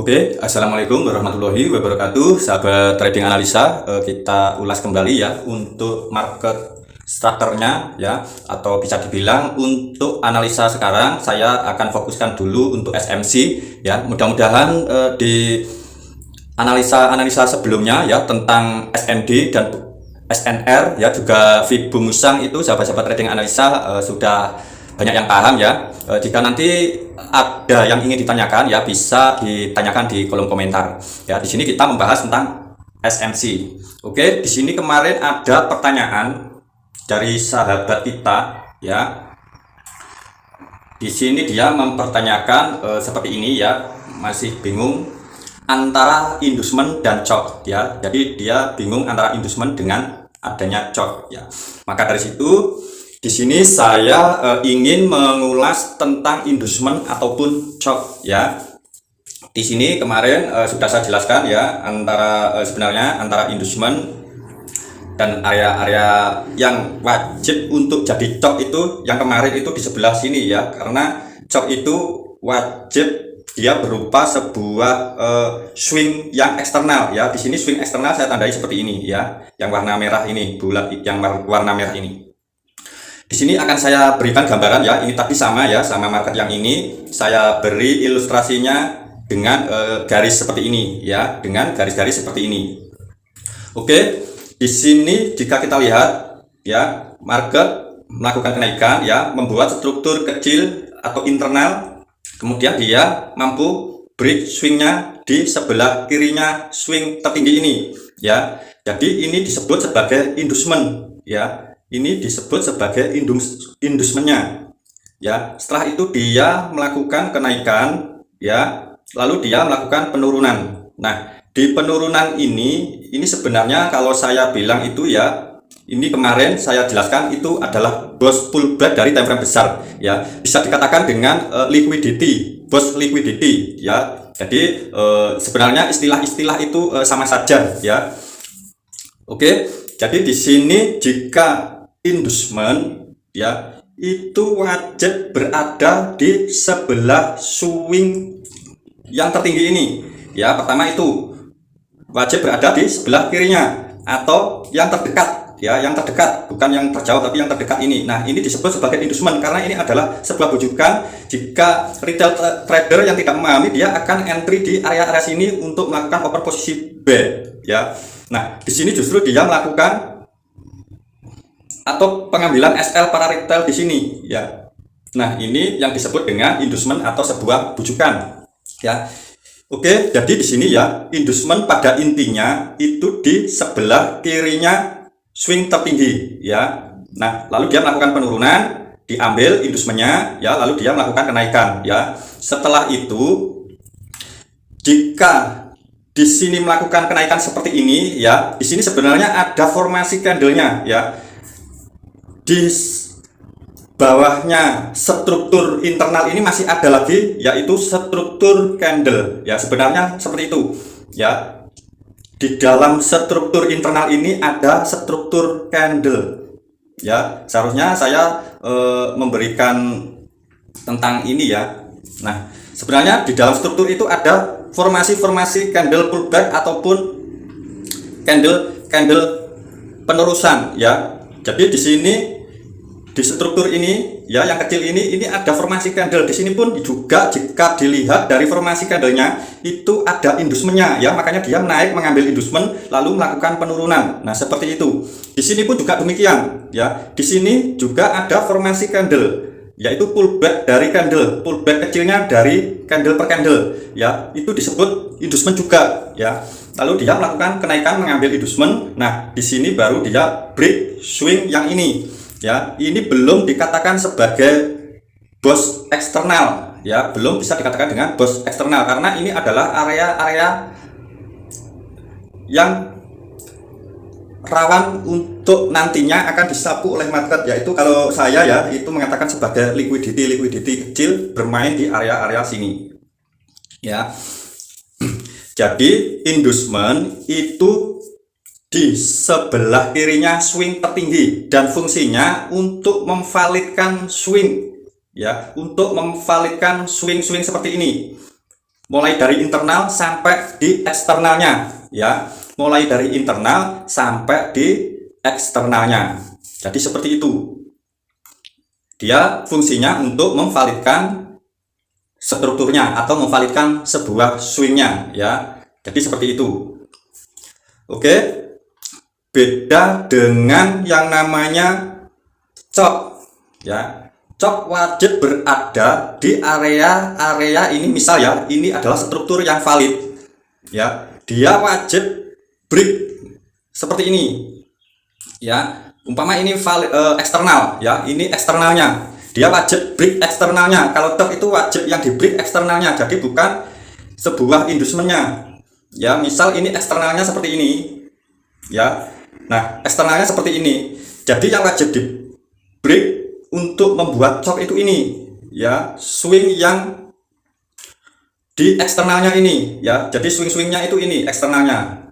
Oke, assalamualaikum warahmatullahi wabarakatuh, sahabat trading analisa. Kita ulas kembali ya untuk market structure-nya ya, atau bisa dibilang untuk analisa sekarang saya akan fokuskan dulu untuk SMC ya. Mudah-mudahan di analisa sebelumnya ya tentang SND dan SNR ya, juga Fibo Musang itu sahabat-sahabat trading analisa sudah banyak yang paham ya. Jika nanti ada yang ingin ditanyakan ya, bisa ditanyakan di kolom komentar ya. Di sini kita membahas tentang SMC. Oke, di sini kemarin ada pertanyaan dari sahabat kita ya. Di sini dia mempertanyakan seperti ini ya, masih bingung antara inducement dan chok ya. Jadi dia bingung antara inducement dengan adanya chok ya. Maka dari situ di sini saya ingin mengulas tentang inducement ataupun chok ya. Di sini kemarin sudah saya jelaskan ya, sebenarnya antara inducement dan area-area yang wajib untuk jadi chok itu yang kemarin itu di sebelah sini ya. Karena chok itu wajib dia berupa sebuah swing yang eksternal ya. Di sini swing eksternal saya tandai seperti ini ya, yang warna merah ini, bulat yang warna merah ini. Di sini akan saya berikan gambaran ya. Ini tadi sama ya, sama market yang ini. Saya beri ilustrasinya dengan garis seperti ini ya, dengan garis-garis seperti ini. Oke, di sini jika kita lihat ya, market melakukan kenaikan ya, membuat struktur kecil atau internal, kemudian dia mampu break swingnya di sebelah kirinya swing tertinggi ini ya. Jadi ini disebut sebagai inducement ya. Ini disebut sebagai inducementnya ya. Setelah itu dia melakukan kenaikan ya, lalu dia melakukan penurunan. Nah, di penurunan ini sebenarnya kalau saya bilang itu ya, ini kemarin saya jelaskan itu adalah boss pullback dari time frame besar ya. Bisa dikatakan dengan liquidity, boss liquidity ya. Jadi sebenarnya istilah-istilah itu sama saja ya. Oke, jadi di sini jika inducement ya, itu wajib berada di sebelah swing yang tertinggi ini ya. Pertama itu wajib berada di sebelah kirinya atau yang terdekat ya, yang terdekat, bukan yang terjauh tapi yang terdekat ini. Nah, ini disebut sebagai inducement karena ini adalah sebuah bujukan. Jika retail trader yang tidak memahami, dia akan entry di area-area sini untuk melakukan open posisi B ya. Nah, di sini justru dia melakukan atau pengambilan SL para retail di sini ya. Nah, ini yang disebut dengan inducement atau sebuah bujukan ya. Oke, jadi di sini ya, inducement pada intinya itu di sebelah kirinya swing tertinggi ya. Nah, lalu dia melakukan penurunan, diambil inducementnya ya, lalu dia melakukan kenaikan ya. Setelah itu jika di sini melakukan kenaikan seperti ini ya, di sini sebenarnya ada formasi candlenya ya. Di bawahnya struktur internal ini masih ada lagi, yaitu struktur candle ya. Sebenarnya seperti itu ya. Di dalam struktur internal ini ada struktur candle ya. Seharusnya saya memberikan tentang ini ya. Nah, sebenarnya di dalam struktur itu ada formasi-formasi candle pullback ataupun candle penerusan ya. Jadi di sini di struktur ini ya, yang kecil ini ada formasi candle. Di sini pun juga jika dilihat dari formasi candlenya itu ada inducementnya ya, makanya dia naik mengambil inducement lalu melakukan penurunan. Nah, seperti itu. Di sini pun juga demikian ya. Di sini juga ada formasi candle, yaitu pullback dari candle, pullback kecilnya dari candle per candle ya. Itu disebut inducement juga ya. Lalu dia melakukan kenaikan mengambil inducement. Nah, di sini baru dia break swing yang ini ya. Ini belum dikatakan sebagai boss eksternal ya, belum bisa dikatakan dengan boss eksternal karena ini adalah area-area yang rawan untuk nantinya akan disapu oleh market, yaitu kalau saya ya itu mengatakan sebagai liquidity kecil bermain di area-area sini ya. Jadi inducement itu di sebelah kirinya swing tertinggi dan fungsinya untuk memvalidkan swing ya, untuk memvalidkan swing-swing seperti ini. mulai dari internal sampai di eksternalnya ya, mulai dari internal sampai di eksternalnya. Jadi seperti itu. Dia fungsinya untuk memvalidkan strukturnya atau memvalidkan sebuah swingnya ya. Jadi seperti itu. Oke, beda dengan yang namanya chop ya. Chop wajib berada di area ini, misal ya, ini adalah struktur yang valid ya. Dia wajib break seperti ini ya. Umpama ini valid, eksternal ya, ini eksternalnya, dia wajib break eksternalnya. Kalau top itu wajib yang di break eksternalnya, jadi bukan sebuah inducementnya ya. Misal ini eksternalnya seperti ini ya, nah eksternalnya seperti ini, jadi yang wajib di break untuk membuat chop itu ini ya, swing yang di eksternalnya ini ya. Jadi swing-swingnya itu ini eksternalnya,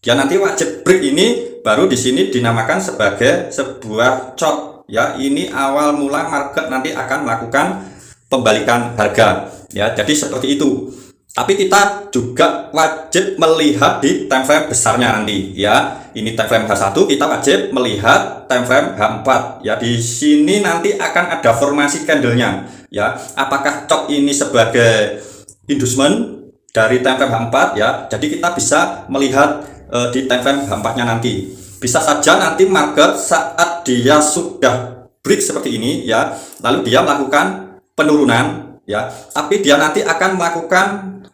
dia nanti wajib break ini, baru di sini dinamakan sebagai sebuah chop ya. Ini awal mula market nanti akan melakukan pembalikan harga ya. Jadi seperti itu. Tapi kita juga wajib melihat di time frame besarnya nanti ya. Ini time frame H1, kita wajib melihat time frame H4 ya. Di sini nanti akan ada formasi candlenya ya. Apakah chop ini sebagai inducement dari time frame H4 ya. Jadi kita bisa melihat di time frame H4-nya nanti. Bisa saja nanti market saat dia sudah break seperti ini ya, lalu dia melakukan penurunan ya, tapi dia nanti akan melakukan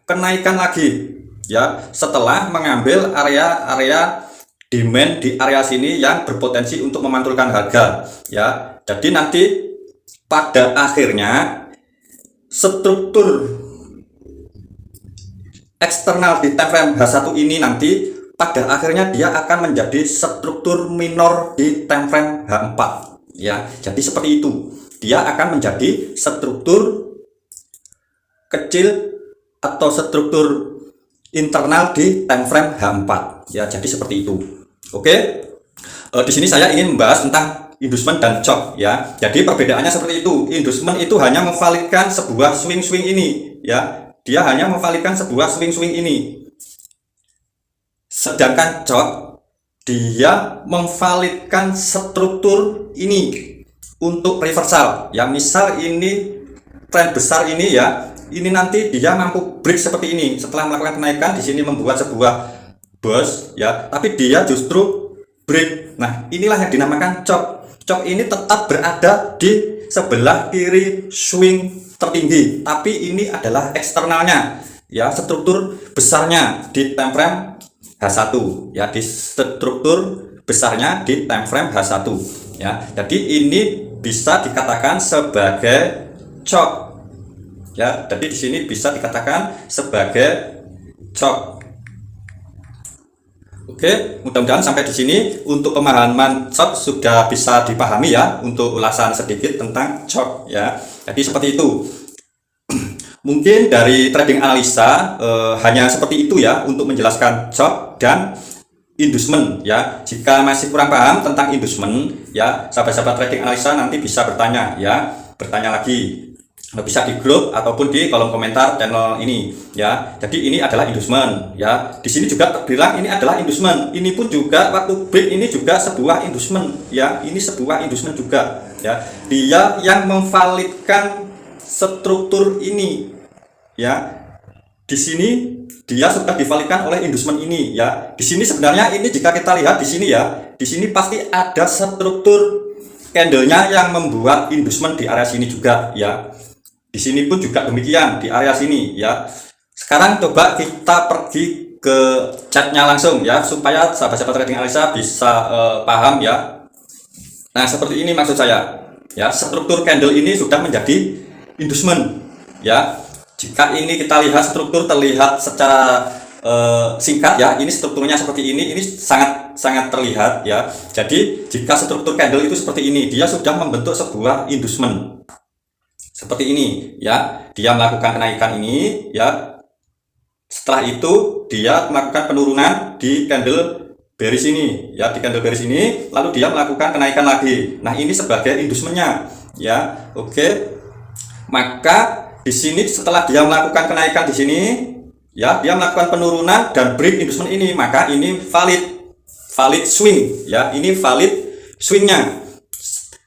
kenaikan lagi ya, setelah mengambil area demand di area sini yang berpotensi untuk memantulkan harga ya. Jadi nanti pada akhirnya struktur eksternal di time frame H1 ini nanti pada akhirnya dia akan menjadi struktur minor di time frame H4 ya. Jadi seperti itu, dia akan menjadi struktur kecil atau struktur internal di time frame H4 ya. Jadi seperti itu. Oke, di sini saya ingin membahas tentang inducement dan chop ya. Jadi perbedaannya seperti itu. Inducement itu hanya memvalidkan sebuah swing-swing ini ya, dia hanya memvalidkan sebuah swing-swing ini. Sedangkan chop dia memvalidkan struktur ini untuk reversal ya. Misal ini tren besar ini ya, ini nanti dia mampu break seperti ini setelah melakukan kenaikan, di sini membuat sebuah burst ya, tapi dia justru break. Nah, inilah yang dinamakan chop. Chop ini tetap berada di sebelah kiri swing tertinggi, tapi ini adalah eksternalnya ya, struktur besarnya di time frame H1 ya, di struktur besarnya di time frame H1 ya. Jadi ini bisa dikatakan sebagai chop ya. Jadi di sini bisa dikatakan sebagai chop. Oke, mudah-mudahan sampai di sini untuk pemahaman chop sudah bisa dipahami ya, untuk ulasan sedikit tentang chop ya. Jadi seperti itu. Mungkin dari trading analisa hanya seperti itu ya untuk menjelaskan chop dan inducement ya. Jika masih kurang paham tentang inducement ya, sahabat-sahabat trading analisa nanti bisa bertanya ya, bertanya lagi, bisa di grup ataupun di kolom komentar channel ini ya. Jadi ini adalah inducement ya. Di sini juga terbilang ini adalah inducement. Ini pun juga waktu break ini juga sebuah inducement ya. Ini sebuah inducement juga ya. Dia yang memvalidkan struktur ini ya. Di sini dia sudah divalidkan oleh inducement ini ya. Di sini sebenarnya ini jika kita lihat di sini ya, di sini pasti ada struktur candlenya yang membuat inducement di area sini juga ya. Di sini pun juga demikian di area sini ya. Sekarang coba kita pergi ke chartnya langsung ya, supaya sahabat-sahabat trading analisa bisa paham ya. Nah, seperti ini maksud saya ya, struktur candle ini sudah menjadi inducement ya. Jika ini kita lihat struktur terlihat secara singkat ya, ini strukturnya seperti ini sangat terlihat ya. Jadi jika struktur candle itu seperti ini, dia sudah membentuk sebuah inducement seperti ini ya. Dia melakukan kenaikan ini ya, setelah itu dia melakukan penurunan di candle bearish ini ya, di candle bearish ini, lalu dia melakukan kenaikan lagi. Nah, ini sebagai inducementnya ya. Oke, maka di sini setelah dia melakukan kenaikan di sini, ya, dia melakukan penurunan dan break inducement ini, maka ini valid swing, ya, ini valid swingnya.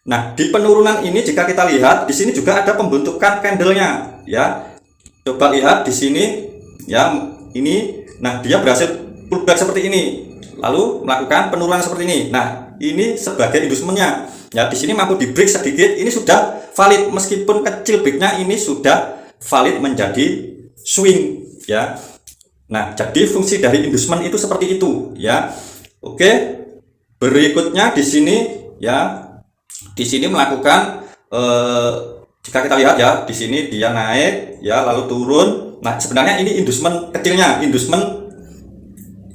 Nah, di penurunan ini jika kita lihat di sini juga ada pembentukan candlenya, ya. Coba lihat di sini, ya, ini. Nah, dia berhasil pullback seperti ini, lalu melakukan penurunan seperti ini. Nah, ini sebagai inducementnya. Ya, di sini mampu di break sedikit, ini sudah valid, meskipun kecil breaknya ini sudah valid menjadi swing, ya. Nah, jadi fungsi dari inducement itu seperti itu, ya. Oke, berikutnya di sini, ya, di sini melakukan jika kita lihat, ya, di sini dia naik, ya, lalu turun. Nah, sebenarnya ini inducement kecilnya, inducement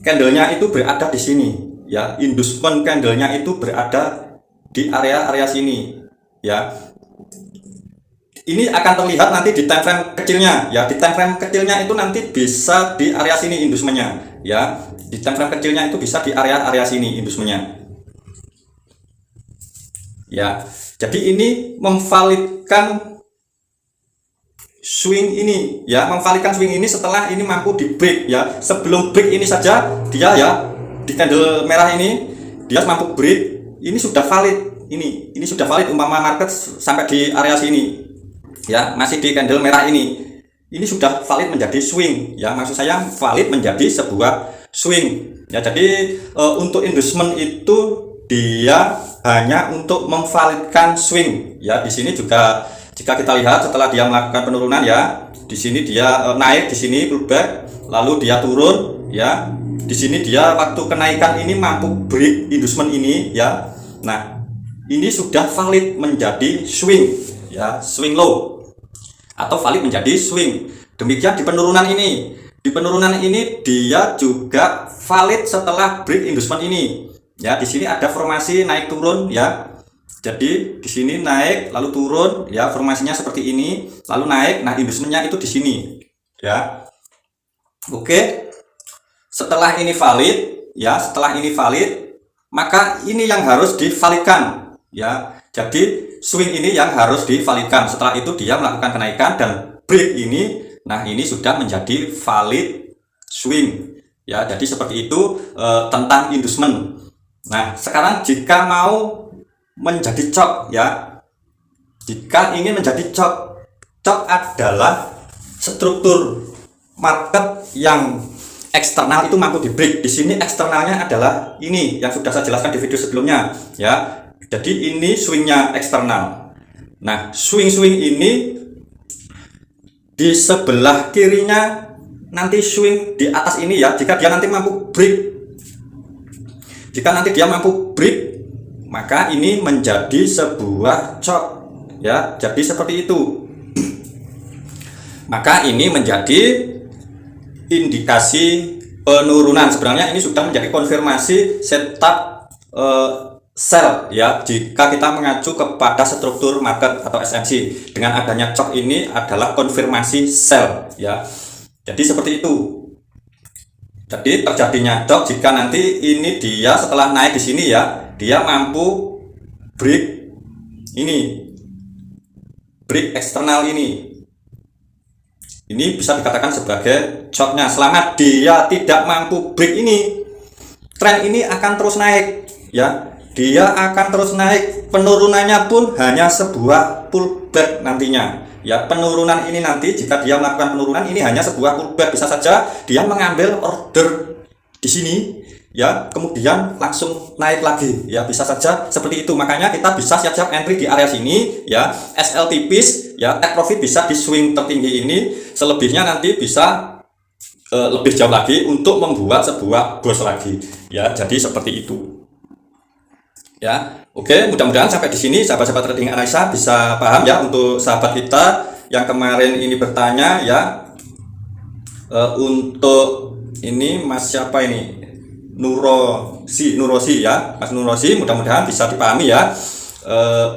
candlenya itu berada di sini, ya, inducement candlenya itu berada di area sini, ya. Ini akan terlihat nanti di time frame kecilnya, ya. Di time frame kecilnya itu nanti bisa di area sini inducementnya, ya. Di time frame kecilnya itu bisa di area sini inducementnya, ya. Jadi ini memvalidkan swing ini, ya, memvalidkan swing ini setelah ini mampu di break, ya. Sebelum break ini saja dia, ya, di candle merah ini dia mampu break, ini sudah valid, ini sudah valid. Umpama market sampai di area sini, ya, masih di candle merah ini sudah valid menjadi swing, ya. Maksud saya valid menjadi sebuah swing, ya. Jadi untuk inducement itu dia hanya untuk memvalidkan swing, ya. Di sini juga jika kita lihat setelah dia melakukan penurunan, ya, di sini dia naik, di sini pullback, lalu dia turun, ya. Di sini dia waktu kenaikan ini mampu break inducement ini, ya. Nah, ini sudah valid menjadi swing, ya, swing low atau valid menjadi swing. Demikian di penurunan ini. Di penurunan ini dia juga valid setelah break inducement ini. Ya, di sini ada formasi naik turun, ya. Jadi di sini naik lalu turun, ya, formasinya seperti ini, lalu naik. Nah, inducementnya itu di sini, ya. Oke. Setelah ini valid, ya, setelah ini valid, maka ini yang harus divalidkan, ya. Jadi swing ini yang harus divalidkan. Setelah itu dia melakukan kenaikan dan break ini, nah, ini sudah menjadi valid swing, ya. Jadi seperti itu tentang inducement. Nah, sekarang jika mau menjadi chop, ya, jika ingin menjadi chop adalah struktur market yang eksternal itu mampu di break. Di sini eksternalnya adalah ini yang sudah saya jelaskan di video sebelumnya, ya. Jadi ini swingnya eksternal. Nah, swing ini di sebelah kirinya nanti swing di atas ini, ya. Jika dia nanti mampu break, maka ini menjadi sebuah chop, ya. Jadi seperti itu. Maka ini menjadi indikasi penurunan. Sebenarnya ini sudah menjadi konfirmasi setup sell, ya. Jika kita mengacu kepada struktur market atau SMC, dengan adanya chop ini adalah konfirmasi sell, ya. Jadi seperti itu. Jadi terjadinya chop jika nanti ini dia setelah naik di sini, ya, dia mampu break ini, break eksternal ini. Ini bisa dikatakan sebagai chopnya. Selama dia tidak mampu break ini, tren ini akan terus naik, ya. Dia akan terus naik. Penurunannya pun hanya sebuah pullback nantinya, ya. Penurunan ini nanti jika dia melakukan penurunan ini hanya sebuah pullback. Bisa saja dia mengambil order di sini, ya, kemudian langsung naik lagi, ya. Bisa saja seperti itu. Makanya kita bisa siap-siap entry di area sini, ya. SL tipis, ya. Take profit bisa di swing tertinggi ini. Selebihnya nanti bisa lebih jauh lagi untuk membuat sebuah bos lagi, ya. Jadi seperti itu, ya. Oke, mudah-mudahan sampai di sini sahabat-sahabat trading analisa bisa paham, ya. Untuk sahabat kita yang kemarin ini bertanya, ya, untuk ini Mas siapa ini, Nurosi, ya, Mas Nurosi, mudah-mudahan bisa dipahami, ya.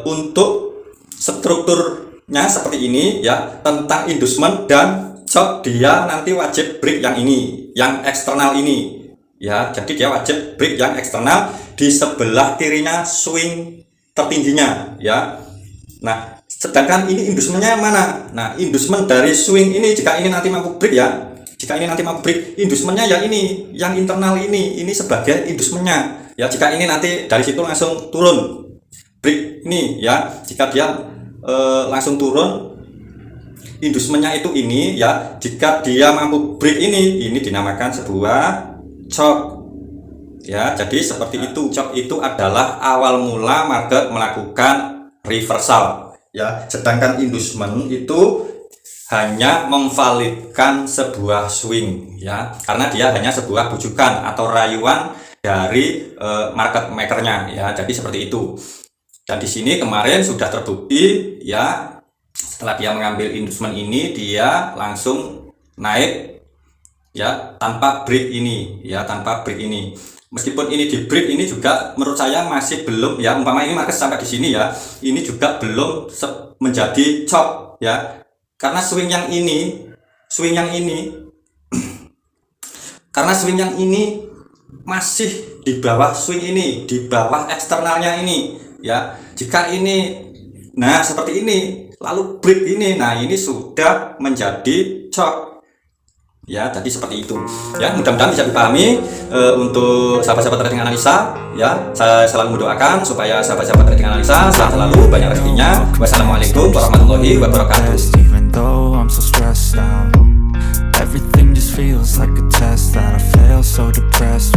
Untuk strukturnya seperti ini, ya, tentang inducement dan chop, dia nanti wajib break yang ini, yang eksternal ini, ya. Jadi dia wajib break yang eksternal di sebelah kirinya swing tertingginya, ya. Nah, Sedangkan ini inducementnya mana? Nah, inducement dari swing ini jika ini nanti mampu break ya, jika ini nanti mampu break, inducementnya ya ini, yang internal ini sebagai inducementnya ya. Jika ini nanti dari situ langsung turun break ini ya, jika dia langsung turun, inducementnya itu ini ya. Jika dia mampu break ini dinamakan sebuah chop ya. Jadi seperti itu. Chop itu adalah awal mula market melakukan reversal ya, sedangkan inducement itu hanya memvalidkan sebuah swing ya, karena dia hanya sebuah bujukan atau rayuan dari market makernya ya. Jadi seperti itu. Dan di sini kemarin sudah terbukti ya, setelah dia mengambil inducement ini dia langsung naik ya, tanpa break ini ya, tanpa break ini. Meskipun ini di break ini juga menurut saya masih belum ya, umpama ini market sampai di sini ya, ini juga belum menjadi chop ya, karena swing yang ini karena swing yang ini masih di bawah swing ini, di bawah eksternalnya ini ya. Jika ini nah seperti ini lalu break ini, nah ini sudah menjadi chop ya. Jadi seperti itu ya, mudah-mudahan bisa dipahami untuk sahabat-sahabat trading analisa ya. Saya selalu mendoakan supaya sahabat-sahabat trading analisa selalu banyak rezekinya. Wassalamualaikum warahmatullahi wabarakatuh. Even though I'm so stressed out, everything just feels like a test that I fail, so depressed.